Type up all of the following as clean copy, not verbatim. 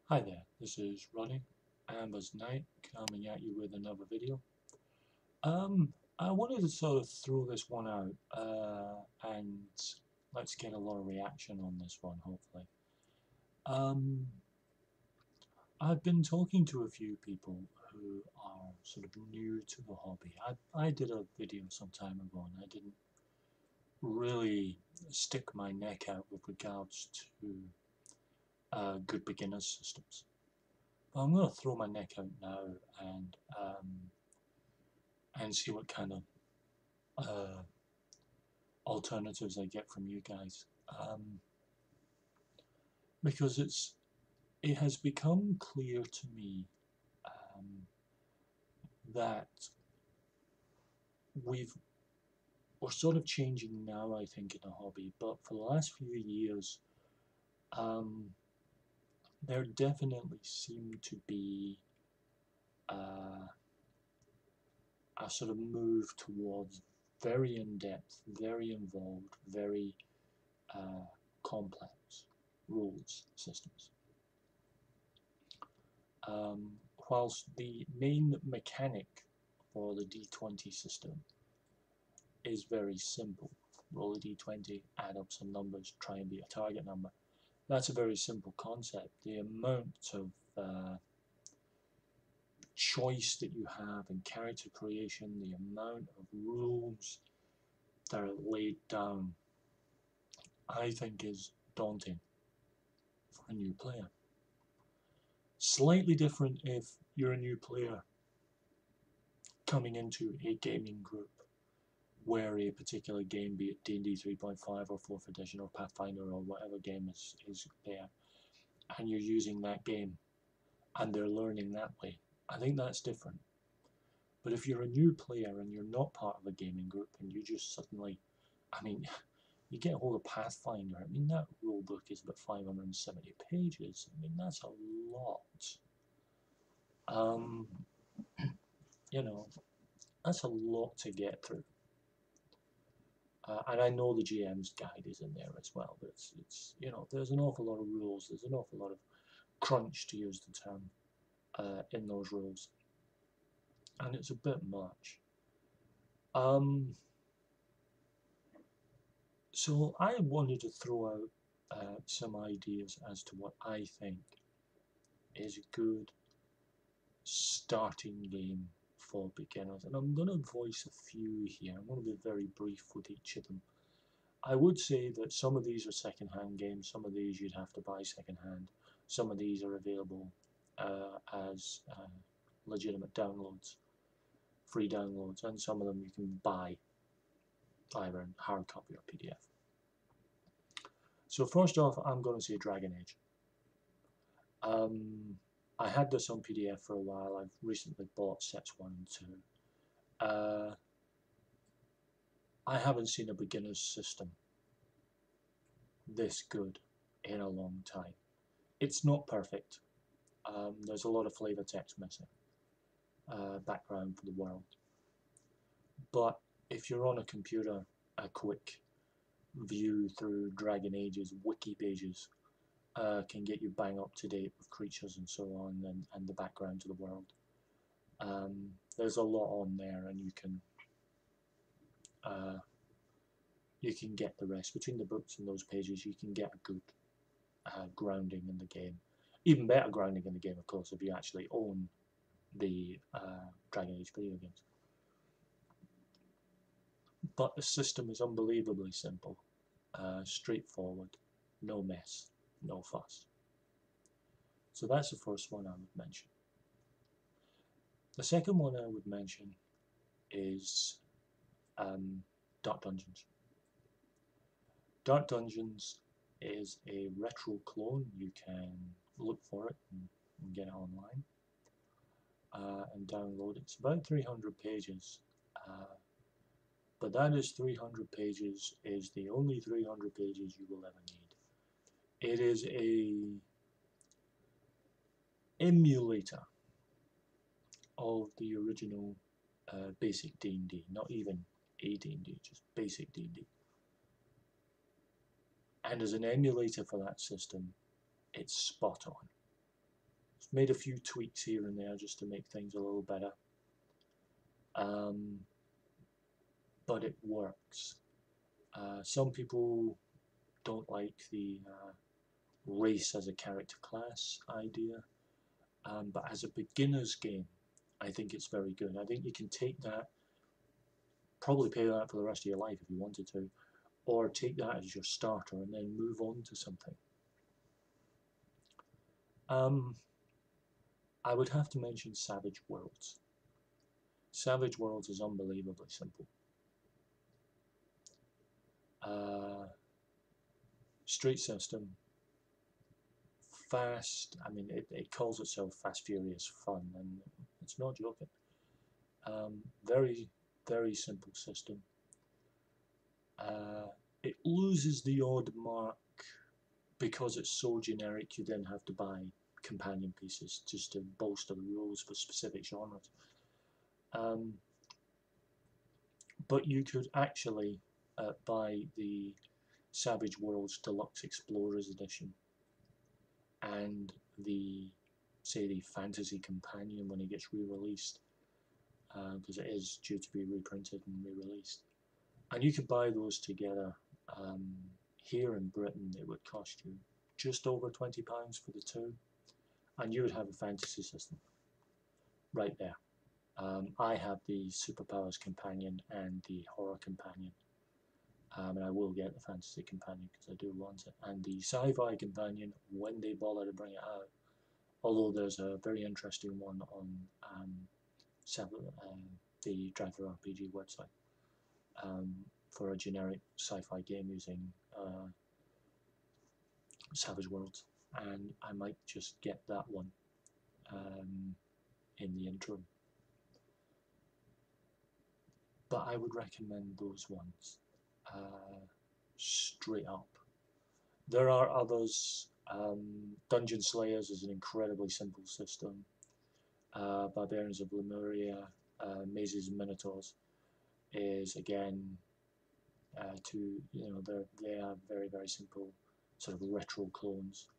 Hi there, this is Ronnie, Amber's Night, coming at you with another video. I wanted to sort of throw this one out, and let's get a lot of reaction on this one, hopefully. Um, I've been talking to a few people who are sort of new to the hobby. I did a video some time ago, and I didn't really stick my neck out with regards to good beginners systems. I'm going to throw my neck out now and see what kind of uh, alternatives I get from you guys, because it has become clear to me um, that we've we're sort of changing now. I think in the hobby, but for the last few years, um, there definitely seemed to be uh, a sort of move towards very in-depth, very involved, very uh, complex rules systems. Um, whilst the main mechanic for the D20 system is very simple. Roll a D20, add up some numbers, try and beat a target number. That's a very simple concept. The amount of choice that you have in character creation, the amount of rules that are laid down, I think is daunting for a new player. Slightly different if you're a new player coming into a gaming group where a particular game, be it D&D 3.5 or 4th edition or Pathfinder or whatever game is there, and you're using that game and they're learning that way, I think that's different. But if you're a new player and you're not part of a gaming group and you just suddenly, I mean, you get a hold of Pathfinder, I mean, that rule book is about 570 pages. I mean, that's a lot. Um, you know, that's a lot to get through. And I know the GM's guide is in there as well, but it's there's an awful lot of rules. There's an awful lot of crunch, to use the term, in those rules, and it's a bit much. Um, so I wanted to throw out some ideas as to what I think is a good starting game for beginners, and I'm going to voice a few here. I'm going to be very brief with each of them. I would say that some of these are second-hand games, some of these you'd have to buy second-hand, some of these are available as legitimate downloads, free downloads, and some of them you can buy either in hard copy or PDF. So first off, I'm going to say Dragon Age. I had this on PDF for a while. I've recently bought sets 1 and 2. I haven't seen a beginner's system this good in a long time. It's not perfect. There's a lot of flavor text missing, background for the world. But if you're on a computer, a quick view through Dragon Age's wiki pages can get you bang up to date with creatures and so on, and the background to the world. There's a lot on there, and you can get the rest. Between the books and those pages, you can get a good grounding in the game. Even better grounding in the game, of course, if you actually own the Dragon Age video games. But the system is unbelievably simple, straightforward, no mess, no fuss. So that's the first one I would mention. The second one I would mention is Dark Dungeons. Dark Dungeons is a retro clone. You can look for it and get it online and download it. It's about 300 pages. But that is 300 pages, is the only 300 pages you will ever need. It is a emulator of the original basic D&D, not even a D&D, just basic D&D. And as an emulator for that system, it's spot on. It's made a few tweaks here and there just to make things a little better. But it works. Some people don't like the race as a character class idea, but as a beginner's game, I think it's very good. I think you can take that, probably pay that for the rest of your life if you wanted to, or take that as your starter and then move on to something. I would have to mention Savage Worlds. Savage Worlds is unbelievably simple. Straight system, fast. I mean, it calls itself Fast Furious Fun, and it's not joking. Very, very simple system. It loses the odd mark because it's so generic. You then have to buy companion pieces just to bolster the rules for specific genres. But you could actually buy the Savage Worlds Deluxe Explorers Edition and the Fantasy Companion when it gets re-released, because it is due to be reprinted and re-released. And you could buy those together. Here in Britain, it would cost you just over £20 for the two, and you would have a fantasy system right there. I have the Superpowers Companion and the Horror Companion, and I will get the Fantasy Companion because I do want it. And the Sci-Fi Companion, when they bother to bring it out, although there's a very interesting one on the Driver RPG website for a generic sci-fi game using Savage Worlds, and I might just get that one in the interim. But I would recommend those ones straight up. There are others. Dungeon Slayers is an incredibly simple system. Barbarians of Lemuria, Mazes and Minotaurs is again they are very, very simple sort of retro clones.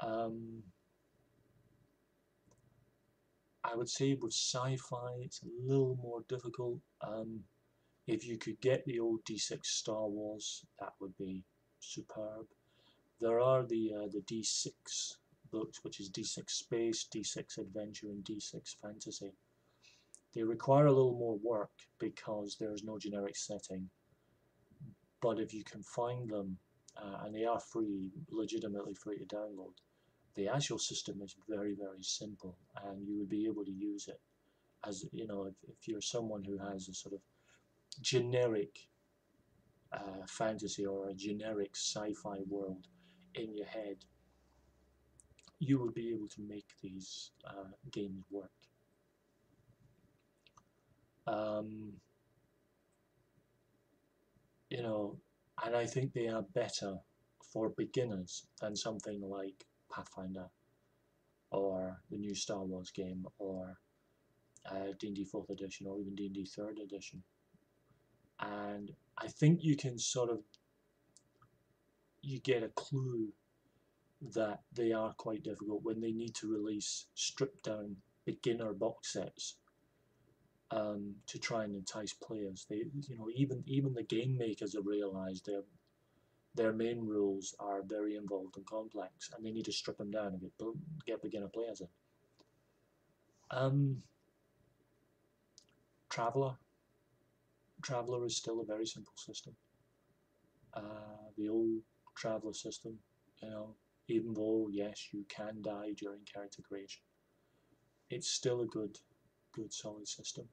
I would say with sci-fi it's a little more difficult. If you could get the old D6 Star Wars, that would be superb. There are the D6 books, which is D6 Space, D6 Adventure, and D6 Fantasy. They require a little more work because there is no generic setting. But if you can find them, and they are free, legitimately free to download, the actual system is very, very simple, and you would be able to use it as, you know, if you're someone who has a sort of generic fantasy or a generic sci-fi world in your head, you will be able to make these games work. You know, and I think they are better for beginners than something like Pathfinder or the new Star Wars game or D&D 4th edition or even D&D 3rd edition. And I think you can you get a clue that they are quite difficult when they need to release stripped down beginner box sets to try and entice players. They, you know, even the game makers have realised their main rules are very involved and complex, and they need to strip them down and get beginner players in. Traveller is still a very simple system. The old Traveller system, you know, even though yes, you can die during character creation, it's still a good solid system.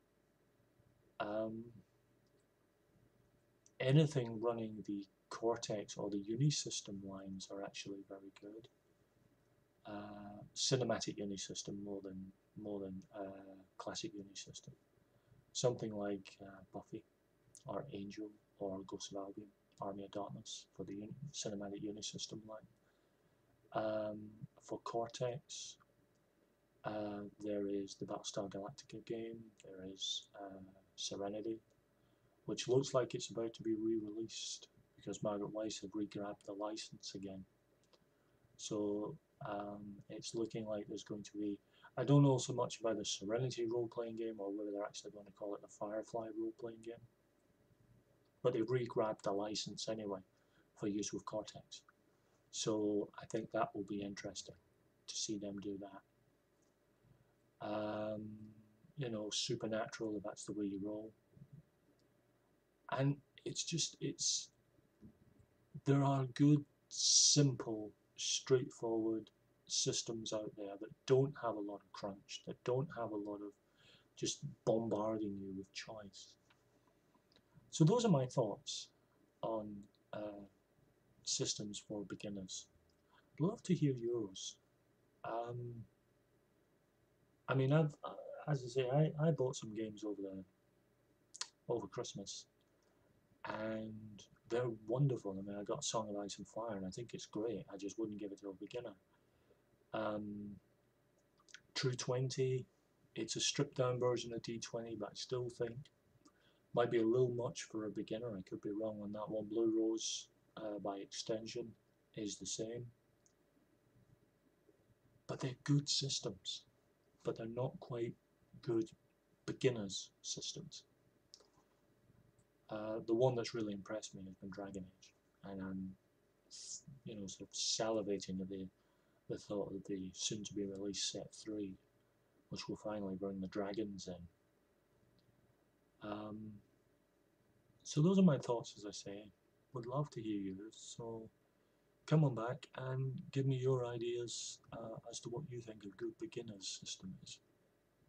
Anything running the Cortex or the Unisystem lines are actually very good. Cinematic Unisystem more than classic Unisystem. Something like Buffy or Angel or Ghosts of Albion, Army of Darkness for the Cinematic Unisystem line. For Cortex, there is the Battlestar Galactica game, there is Serenity, which looks like it's about to be re-released because Margaret Weis have re-grabbed the license again. So it's looking like there's going to be. I don't know so much about the Serenity role-playing game, or whether they're actually going to call it the Firefly role-playing game. But they've re-grabbed the license anyway for use with Cortex. So I think that will be interesting to see them do that. You know, supernatural, if that's the way you roll. And there are good, simple, straightforward systems out there that don't have a lot of crunch, that don't have a lot of just bombarding you with choice. So those are my thoughts on systems for beginners. I'd love to hear yours. Um, I mean, as I say, I bought some games over Christmas, and they're wonderful. I mean, I got Song of Ice and Fire, and I think it's great. I just wouldn't give it to a beginner. True 20, it's a stripped down version of D20, but I still think might be a little much for a beginner. I could be wrong on that one. Blue Rose, by extension, is the same. But they're good systems, but they're not quite good beginners systems. The one that's really impressed me has been Dragon Age, and I'm, sort of salivating at the thought of the soon-to-be released set 3, which will finally bring the dragons in. So those are my thoughts, as I say. Would love to hear yours. So come on back and give me your ideas as to what you think a good beginner's system is.